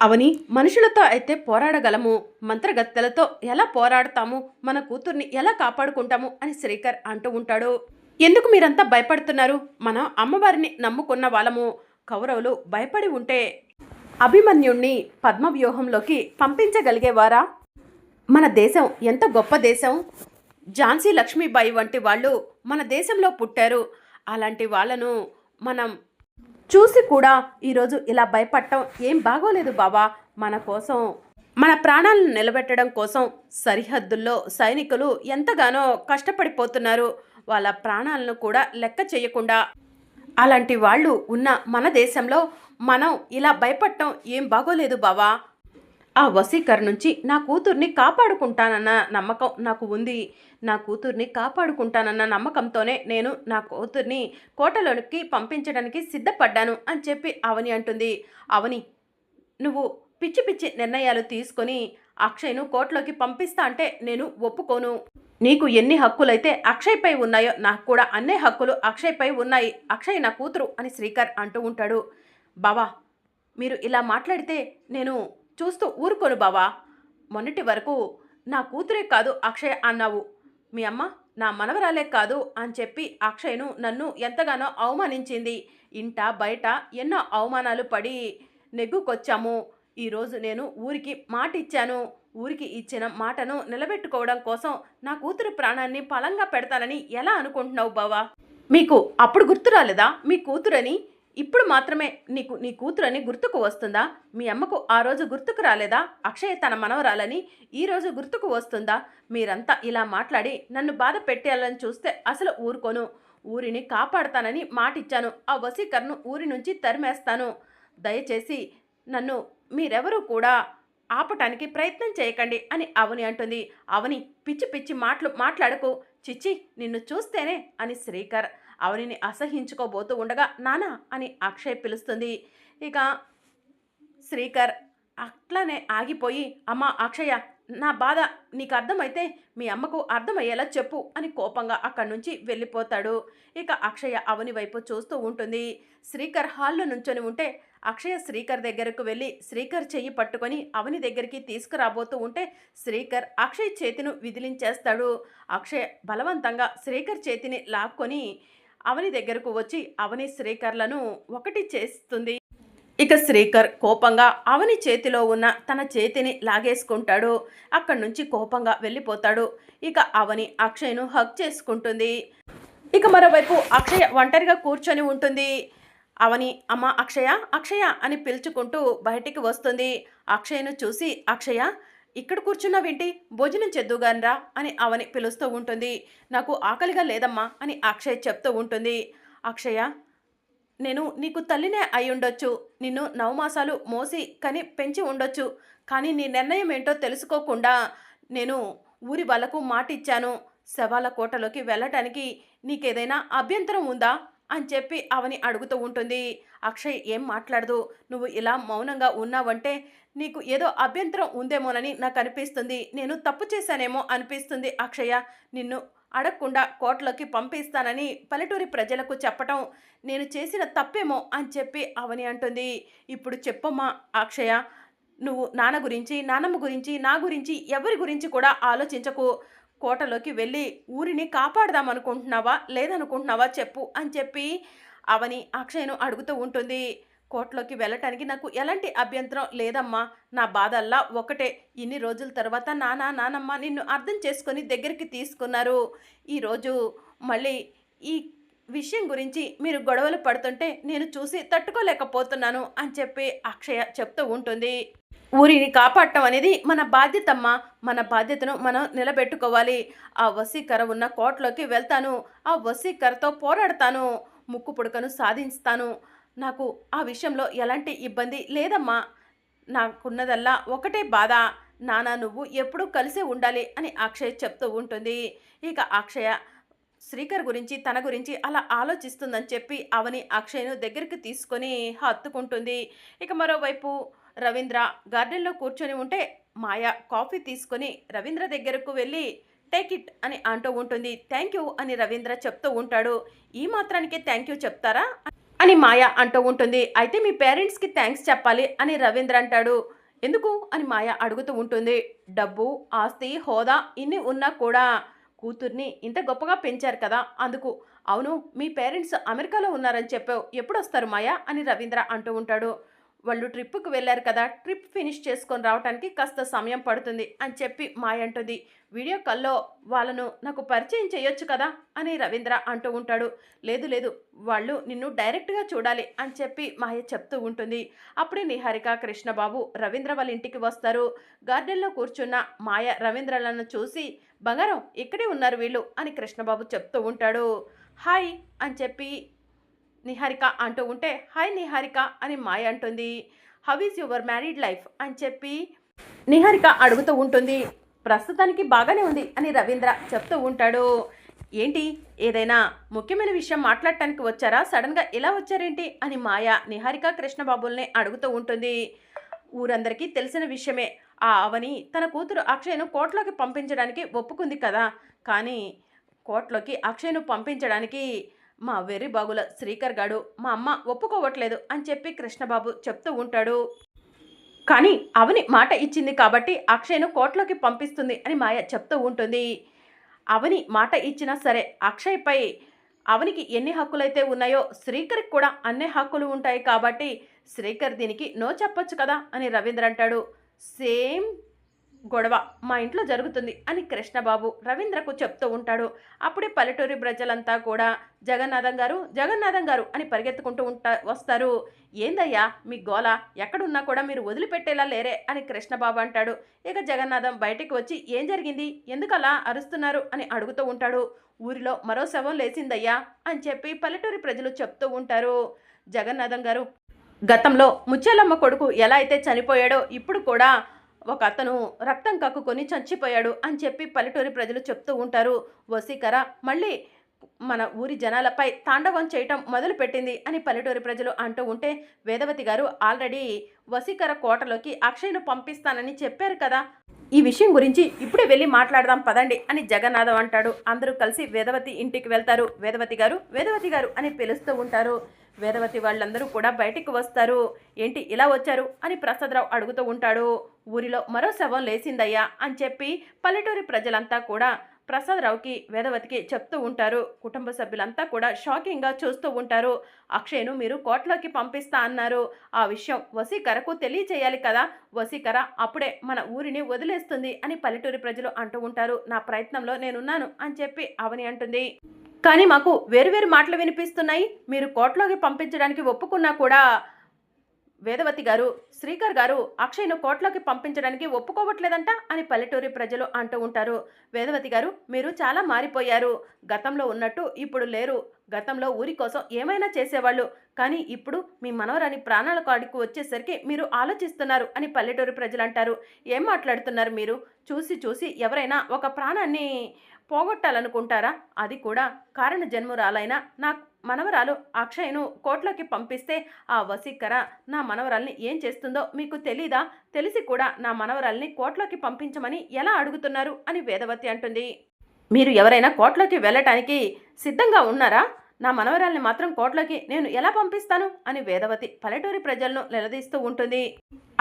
అవని మనుషులతో అయితే పోరాడగలము, మంత్రగత్తెలతో ఎలా పోరాడతాము, మన కూతుర్ని ఎలా కాపాడుకుంటాము అని శ్రీకర్ అంటూ ఉంటాడు. ఎందుకు మీరంతా భయపడుతున్నారు? మన అమ్మవారిని నమ్ముకున్న వాళ్ళము. కౌరవులు భయపడి ఉంటే అభిమన్యుణ్ణి పద్మవ్యూహంలోకి పంపించగలిగేవారా? మన దేశం ఎంత గొప్ప దేశం. ఝాన్సీ లక్ష్మీబాయి వంటి వాళ్ళు మన దేశంలో పుట్టారు. అలాంటి వాళ్ళను మనం చూసి కూడా ఈరోజు ఇలా భయపడటం ఏం బాగోలేదు బావా. మన కోసం, మన ప్రాణాలను నిలబెట్టడం కోసం సరిహద్దుల్లో సైనికులు ఎంతగానో కష్టపడిపోతున్నారు. వాళ్ళ ప్రాణాలను కూడా లెక్క చేయకుండా అలాంటి వాళ్ళు ఉన్న మన దేశంలో మనం ఇలా భయపడటం ఏం బాగోలేదు బావా. ఆ వసీకర్ నుంచి నా కూతుర్ని కాపాడుకుంటానన్న నమ్మకం నాకు ఉంది. నా కూతుర్ని కాపాడుకుంటానన్న నమ్మకంతోనే నేను నా కూతుర్ని కోటలోనికి పంపించడానికి సిద్ధపడ్డాను అని చెప్పి అవని అంటుంది. అవని, నువ్వు పిచ్చి పిచ్చి నిర్ణయాలు తీసుకొని అక్షయ్ను కోటలోకి పంపిస్తా అంటే నేను ఒప్పుకోను. నీకు ఎన్ని హక్కులైతే అక్షయ్పై ఉన్నాయో నాకు కూడా అన్నే హక్కులు అక్షయ్పై ఉన్నాయి. అక్షయ్ నా కూతురు అని శ్రీకర్ అంటూ ఉంటాడు. బావా, మీరు ఇలా మాట్లాడితే నేను చూస్తూ ఊరుకోను బావా. మొన్నటి వరకు నా కూతురే కాదు అక్షయ్ అన్నావు. మీ అమ్మ నా మనవరాలే కాదు అని చెప్పి అక్షయ్ను నన్ను ఎంతగానో అవమానించింది. ఇంట బయట ఎన్నో అవమానాలు పడి నెగ్గుకొచ్చాము. ఈరోజు నేను ఊరికి మాట ఇచ్చాను. ఊరికి ఇచ్చిన మాటను నిలబెట్టుకోవడం కోసం నా కూతురు ప్రాణాన్ని పళంగా పెడతానని ఎలా అనుకుంటున్నావు బావా? మీకు అప్పుడు గుర్తు రాలేదా మీ కూతురని? ఇప్పుడు మాత్రమే నీకు నీ కూతురని గుర్తుకు వస్తుందా? మీ అమ్మకు ఆ రోజు గుర్తుకు రాలేదా అక్షయ తన మనవరాలని? ఈరోజు గుర్తుకు వస్తుందా? మీరంతా ఇలా మాట్లాడి నన్ను బాధ పెట్టేయాలని చూస్తే అసలు ఊరుకోను. ఊరిని కాపాడతానని మాటిచ్చాను. ఆ వసీకర్ను ఊరి నుంచి తరిమేస్తాను. దయచేసి నన్ను మీరెవరూ కూడా ఆపటానికి ప్రయత్నం చేయకండి అని అవని అంటుంది. అవని, పిచ్చి పిచ్చి మాట్లాడకు. చిచ్చి, నిన్ను చూస్తేనే అని శ్రీకర్ అవనిని అసహించుకోబోతూ ఉండగా నానా అని అక్షయ్ పిలుస్తుంది. ఇక శ్రీకర్ అట్లానే ఆగిపోయి, అమ్మ అక్షయ, నా బాధ నీకు అర్థమైతే మీ అమ్మకు అర్థమయ్యేలా చెప్పు అని కోపంగా అక్కడి నుంచి వెళ్ళిపోతాడు. ఇక అక్షయ అవని వైపు చూస్తూ ఉంటుంది. శ్రీకర్ హాల్లో నుంచొని ఉంటే అక్షయ శ్రీకర్ దగ్గరకు వెళ్ళి శ్రీకర్ చెయ్యి పట్టుకొని అవని దగ్గరికి తీసుకురాబోతూ ఉంటే శ్రీకర్ అక్షయ్ చేతిని విదిలించేస్తాడు. అక్షయ్ బలవంతంగా శ్రీకర్ చేతిని లాక్కొని అవని దగ్గరకు వచ్చి అవని శ్రీకర్లను ఒకటి చేస్తుంది. ఇక శ్రీకర్ కోపంగా అవని చేతిలో ఉన్న తన చేతిని లాగేసుకుంటాడు. అక్కడి నుంచి కోపంగా వెళ్ళిపోతాడు. ఇక అవని అక్షయ్ను హగ్ చేసుకుంటుంది. ఇక మరోవైపు అక్షయ ఒంటరిగా కూర్చొని ఉంటుంది. అవని, అమ్మ అక్షయ అక్షయ అని పిలుచుకుంటూ బయటికి వస్తుంది. అక్షయ్ను చూసి, అక్షయ ఇక్కడ కూర్చున్నావేంటి? భోజనం చేద్దుగానరా అని అవని పిలుస్తూ ఉంటుంది. నాకు ఆకలిగా లేదమ్మా అని అక్షయ్ చెప్తూ ఉంటుంది. అక్షయ, నేను నీకు తల్లినే అయి ఉండొచ్చు. నిన్ను 9 మాసాలు మోసి కని పెంచి ఉండొచ్చు. కానీ నీ నిర్ణయం ఏంటో తెలుసుకోకుండా నేను ఊరి వాళ్ళకు మాటిచ్చాను. శవాల కోటలోకి వెళ్ళటానికి నీకేదైనా అభ్యంతరం ఉందా అని చెప్పి అవని అడుగుతూ ఉంటుంది. అక్షయ్ ఏం మాట్లాడదు. నువ్వు ఇలా మౌనంగా ఉన్నావంటే నీకు ఏదో అభ్యంతరం ఉందేమోనని నాకు అనిపిస్తుంది. నేను తప్పు చేశానేమో అనిపిస్తుంది అక్షయ. నిన్ను అడగకుండా కోటలోకి పంపిస్తానని పల్లెటూరి ప్రజలకు చెప్పటం నేను చేసిన తప్పేమో అని చెప్పి అవని అంటుంది. ఇప్పుడు చెప్పమ్మా అక్షయ, నువ్వు నాన్న గురించి, నానమ్మ గురించి, నా గురించి, ఎవరి గురించి కూడా ఆలోచించకు. కోటలోకి వెళ్ళి ఊరిని కాపాడదామనుకుంటున్నావా లేదనుకుంటున్నావా చెప్పు అని చెప్పి అవని అక్షయ్ను అడుగుతూ ఉంటుంది. కోటలోకి వెళ్ళటానికి నాకు ఎలాంటి అభ్యంతరం లేదమ్మా. నా బాధల్లా ఒకటే, ఇన్ని రోజుల తర్వాత నానమ్మ నిన్ను అర్థం చేసుకొని దగ్గరికి తీసుకున్నారు. ఈరోజు మళ్ళీ ఈ విషయం గురించి మీరు గొడవలు పడుతుంటే నేను చూసి తట్టుకోలేకపోతున్నాను అని చెప్పి అక్షయ చెప్తూ ఉంటుంది. ఊరిని కాపాడటం అనేది మన బాధ్యతమ్మా. మన బాధ్యతను మనం నిలబెట్టుకోవాలి. ఆ వసీకర ఉన్న కోటలోకి వెళ్తాను. ఆ వసీకరతో పోరాడతాను. ముక్కు పుడకను సాధిస్తాను. నాకు ఆ విషయంలో ఎలాంటి ఇబ్బంది లేదమ్మా. నాకున్నదల్లా ఒకటే బాధ, నాన్న నువ్వు ఎప్పుడూ కలిసే ఉండాలి అని అక్షయ్ చెప్తూ ఉంటుంది. ఇక అక్షయ శ్రీకర్ గురించి, తన గురించి అలా ఆలోచిస్తుందని చెప్పి అవని అక్షయ్ను దగ్గరికి తీసుకొని హత్తుకుంటుంది. ఇక మరోవైపు రవీంద్ర గార్డెన్లో కూర్చొని ఉంటే మాయ కాఫీ తీసుకొని రవీంద్ర దగ్గరకు వెళ్ళి టేక్ ఇట్ అని అంటూ ఉంటుంది. థ్యాంక్ యూ అని రవీంద్ర చెప్తూ ఉంటాడు. ఈ మాత్రానికే థ్యాంక్ యూ చెప్తారా? అని మాయ అంటూ ఉంటుంది. అయితే మీ పేరెంట్స్కి థ్యాంక్స్ చెప్పాలి అని రవీంద్ర అంటాడు. ఎందుకు అని మాయ అడుగుతూ ఉంటుంది. డబ్బు, ఆస్తి, హోదా ఇన్ని ఉన్నా కూడా కూతుర్ని ఇంత గొప్పగా పెంచారు కదా అందుకు. అవును, మీ పేరెంట్స్ అమెరికాలో ఉన్నారని చెప్పావు, ఎప్పుడొస్తారు మాయ అని రవీంద్ర అంటూ ఉంటాడు. వాళ్ళు ట్రిప్కి వెళ్ళారు కదా, ట్రిప్ ఫినిష్ చేసుకొని రావడానికి కాస్త సమయం పడుతుంది అని చెప్పి మాయ అంటుంది. వీడియో కాల్లో వాళ్ళను నాకు పరిచయం చేయొచ్చు కదా అని రవీంద్ర అంటూ ఉంటాడు. లేదు లేదు, వాళ్ళు నిన్ను డైరెక్ట్గా చూడాలి అని చెప్పి మాయ చెప్తూ ఉంటుంది. అప్పుడే నిహారిక, కృష్ణబాబు రవీంద్ర వాళ్ళ ఇంటికి వస్తారు. గార్డెన్లో కూర్చున్న మాయ రవీంద్రలను చూసి, బంగారం ఇక్కడే ఉన్నారు వీళ్ళు అని కృష్ణబాబు చెప్తూ ఉంటాడు. హాయ్ అని చెప్పి నిహారిక అంటూ ఉంటే, హాయ్ నిహారిక అని మాయ అంటుంది. How is your married life అని చెప్పి నిహారిక అడుగుతూ ఉంటుంది. ప్రస్తుతానికి బాగానే ఉంది అని రవీంద్ర చెప్తూ ఉంటాడు. ఏంటి, ఏదైనా ముఖ్యమైన విషయం మాట్లాడటానికి వచ్చారా, సడన్గా ఇలా వచ్చారేంటి అని మాయ నిహారిక, కృష్ణబాబుల్ని అడుగుతూ ఉంటుంది. ఊరందరికీ తెలిసిన విషయమే, ఆ అవని తన కూతురు అక్షయ్ను కోర్టులోకి పంపించడానికి ఒప్పుకుంది కదా, కానీ కోర్టులోకి అక్షయ్ను పంపించడానికి మా వెర్రి బాగుల శ్రీకర్ గాడు మా అమ్మ ఒప్పుకోవట్లేదు అని చెప్పి కృష్ణబాబు చెప్తూ ఉంటాడు. కానీ అవని మాట ఇచ్చింది కాబట్టి అక్షయ్ను కోర్టులోకి పంపిస్తుంది అని మాయ చెప్తూ ఉంటుంది. అవని మాట ఇచ్చినా సరే అక్షయ్పై అవనికి ఎన్ని హక్కులైతే ఉన్నాయో శ్రీకర్కి కూడా అన్ని హక్కులు ఉంటాయి కాబట్టి శ్రీకర్ దీనికి నో చెప్పొచ్చు కదా అని రవీంద్ర అంటాడు. సేమ్ గొడవ మా ఇంట్లో జరుగుతుంది అని కృష్ణబాబు రవీంద్రకు చెప్తూ ఉంటాడు. అప్పుడే పల్లెటూరి ప్రజలంతా కూడా జగన్నాథం గారు, జగన్నాథం గారు అని పరిగెత్తుకుంటూ వస్తారు. ఏందయ్యా మీ గోల, ఎక్కడున్నా కూడా మీరు వదిలిపెట్టేలా లేరే అని కృష్ణబాబు అంటాడు. ఇక జగన్నాథం బయటికి వచ్చి ఏం జరిగింది, ఎందుకలా అరుస్తున్నారు అని అడుగుతూ ఉంటాడు. ఊరిలో మరో శవం లేచిందయ్యా అని చెప్పి పల్లెటూరి ప్రజలు చెప్తూ ఉంటారు. జగన్నాథం గారు, గతంలో ముచ్చేలమ్మ కొడుకు ఎలా అయితే చనిపోయాడో ఇప్పుడు కూడా ఒక అతను రక్తం కక్కుకొని చచ్చిపోయాడు అని చెప్పి పల్లెటూరి ప్రజలు చెప్తూ ఉంటారు. వసీకర మళ్ళీ మన ఊరి జనాలపై తాండవం చేయటం మొదలుపెట్టింది అని పల్లెటూరి ప్రజలు అంటూ ఉంటే, వేదవతి గారు ఆల్రెడీ వసీకర కోటలోకి అక్షయ్ను పంపిస్తానని చెప్పారు కదా, ఈ విషయం గురించి ఇప్పుడే వెళ్ళి మాట్లాడదాం పదండి అని జగన్నాథం అంటాడు. అందరూ కలిసి వేదవతి ఇంటికి వెళ్తారు. వేదవతి గారు, వేదవతి గారు అని పిలుస్తూ ఉంటారు. వేదవతి వాళ్ళందరూ కూడా బయటికి వస్తారు. ఏంటి ఇలా వచ్చారు అని ప్రసాదరావు అడుగుతూ ఉంటాడు. ఊరిలో మరో శవం లేచిందయ్యా అని చెప్పి పల్లెటూరి ప్రజలంతా కూడా ప్రసాదరావుకి, వేదవతికి చెప్తూ ఉంటారు. కుటుంబ సభ్యులంతా కూడా షాకింగ్గా చూస్తూ ఉంటారు. అక్షయ్ను మీరు కోర్టులోకి పంపిస్తా అన్నారు, ఆ విషయం వసీకరకు తెలియచేయాలి కదా, వసీకర అప్పుడే మన ఊరిని వదిలేస్తుంది అని పల్లెటూరి ప్రజలు అంటూ ఉంటారు. నా ప్రయత్నంలో నేనున్నాను అని చెప్పి అవని అంటుంది. కానీ మాకు వేరువేరు మాటలు వినిపిస్తున్నాయి, మీరు కోర్టులోకి పంపించడానికి ఒప్పుకున్నా కూడా వేదవతి గారు, శ్రీకర్ గారు అక్షయ్ను కోర్టులోకి పంపించడానికి ఒప్పుకోవట్లేదంట అని పల్లెటూరి ప్రజలు అంటూ ఉంటారు. వేదవతి గారు, మీరు చాలా మారిపోయారు, గతంలో ఉన్నట్టు ఇప్పుడు లేరు. గతంలో ఊరి కోసం ఏమైనా చేసేవాళ్ళు, కానీ ఇప్పుడు మీ మనవరాని ప్రాణాల కాడికి వచ్చేసరికి మీరు ఆలోచిస్తున్నారు అని పల్లెటూరి ప్రజలు అంటారు. ఏం మాట్లాడుతున్నారు మీరు, చూసి చూసి ఎవరైనా ఒక ప్రాణాన్ని పోగొట్టాలనుకుంటారా, అది కూడా కారణ జన్మురాలైన నా మనవరాలు అక్షయ్ను కోర్టులోకి పంపిస్తే ఆ వసీకర నా మనవరాల్ని ఏం చేస్తుందో మీకు తెలీదా, తెలిసి కూడా నా మనవరాల్ని కోర్టులోకి పంపించమని ఎలా అడుగుతున్నారు అని వేదవతి అంటుంది. మీరు ఎవరైనా కోర్టులోకి వెళ్ళటానికి సిద్ధంగా ఉన్నారా, నా మనవరాల్ని మాత్రం కోర్టులోకి నేను ఎలా పంపిస్తాను అని వేదవతి పల్లెటూరి ప్రజలను నిలదీస్తూ ఉంటుంది.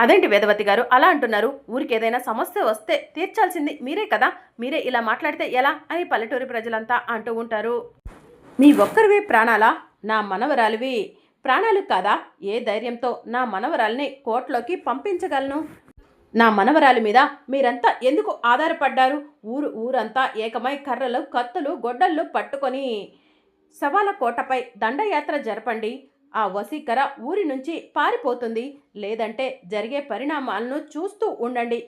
అదేంటి వేదవతి గారు అలా అంటున్నారు, ఊరికి ఏదైనా సమస్య వస్తే తీర్చాల్సింది మీరే కదా, మీరే ఇలా మాట్లాడితే ఎలా అని పల్లెటూరి ప్రజలంతా అంటూ ఉంటారు. మీ ఒక్కరివే ప్రాణాలా, నా మనవరాలివి ప్రాణాలు కాదా, ఏ ధైర్యంతో నా మనవరాల్ని కోర్టులోకి పంపించగలను, నా మనవరాలి మీద మీరంతా ఎందుకు ఆధారపడ్డారు, ఊరంతా ఏకమై కర్రలు, కత్తులు, గొడ్డళ్ళు పట్టుకొని శవాల కోటపై దండయాత్ర జరపండి, ఆ వసీకర ఊరి నుంచి పారిపోతుంది, లేదంటే జరిగే పరిణామాలను చూస్తూ ఉండండి.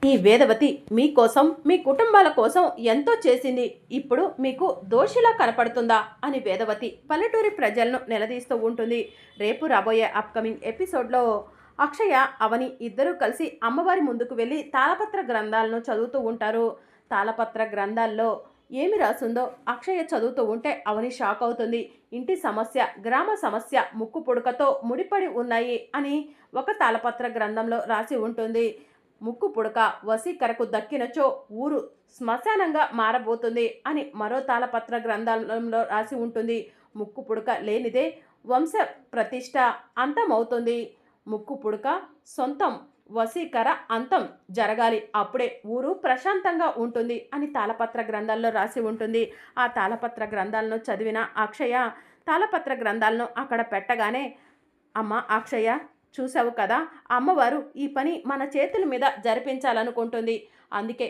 ఈ వేదవతి మీకోసం, మీ కుటుంబాల కోసం ఎంతో చేసింది, ఇప్పుడు మీకు దోషిలా కనపడుతుందా అని వేదవతి పల్లెటూరి ప్రజలను నిలదీస్తూ ఉంటుంది. రేపు రాబోయే అప్కమింగ్ ఎపిసోడ్లో అక్షయ, అవని ఇద్దరూ కలిసి అమ్మవారి ముందుకు వెళ్ళి తాళపత్ర గ్రంథాలను చదువుతూ ఉంటారు. తాళపత్ర గ్రంథాల్లో ఏమి రాసుందో అక్షయ చదువుతూ ఉంటే అవని షాక్ అవుతుంది. ఇంటి సమస్య, గ్రామ సమస్య ముక్కు పుడకతో ముడిపడి ఉన్నాయి అని ఒక తాళపత్ర గ్రంథంలో రాసి ఉంటుంది. ముక్కు పుడక వసీకరకు దక్కినచో ఊరు శ్మశానంగా మారబోతుంది అని మరో తాళపత్ర గ్రంథంలో రాసి ఉంటుంది. ముక్కు పుడక లేనిదే వంశ ప్రతిష్ట అంతమవుతుంది. ముక్కు పుడక సొంతం వశీకర అంతం జరగాలి. అప్పుడే ఊరు ప్రశాంతంగా ఉంటుంది అని తాళపత్ర గ్రంథాల్లో రాసి ఉంటుంది. ఆ తాళపత్ర గ్రంథాలను చదివిన అక్షయ తాళపత్ర గ్రంథాలను అక్కడ పెట్టగానే, అమ్మ అక్షయ, చూసావు కదా, అమ్మవారు ఈ పని మన చేతుల మీద జరిపించాలనుకుంటుంది. అందుకే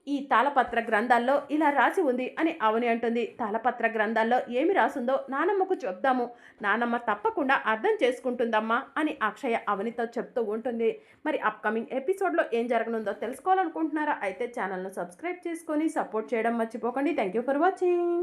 ఈ తాళపత్ర గ్రంథాల్లో ఇలా రాసి ఉంది అని అవని అంటుంది. తాళపత్ర గ్రంథాల్లో ఏమి రాసుందో నానమ్మకు చెప్దాము, నానమ్మ తప్పకుండా అర్థం చేసుకుంటుందమ్మా అని అక్షయ అవనితో చెప్తూ ఉంటుంది. మరి అప్కమింగ్ ఎపిసోడ్లో ఏం జరగనుందో తెలుసుకోవాలనుకుంటున్నారా? అయితే ఛానల్ను సబ్స్క్రైబ్ చేసుకొని సపోర్ట్ చేయడం మర్చిపోకండి. Thank you for watching.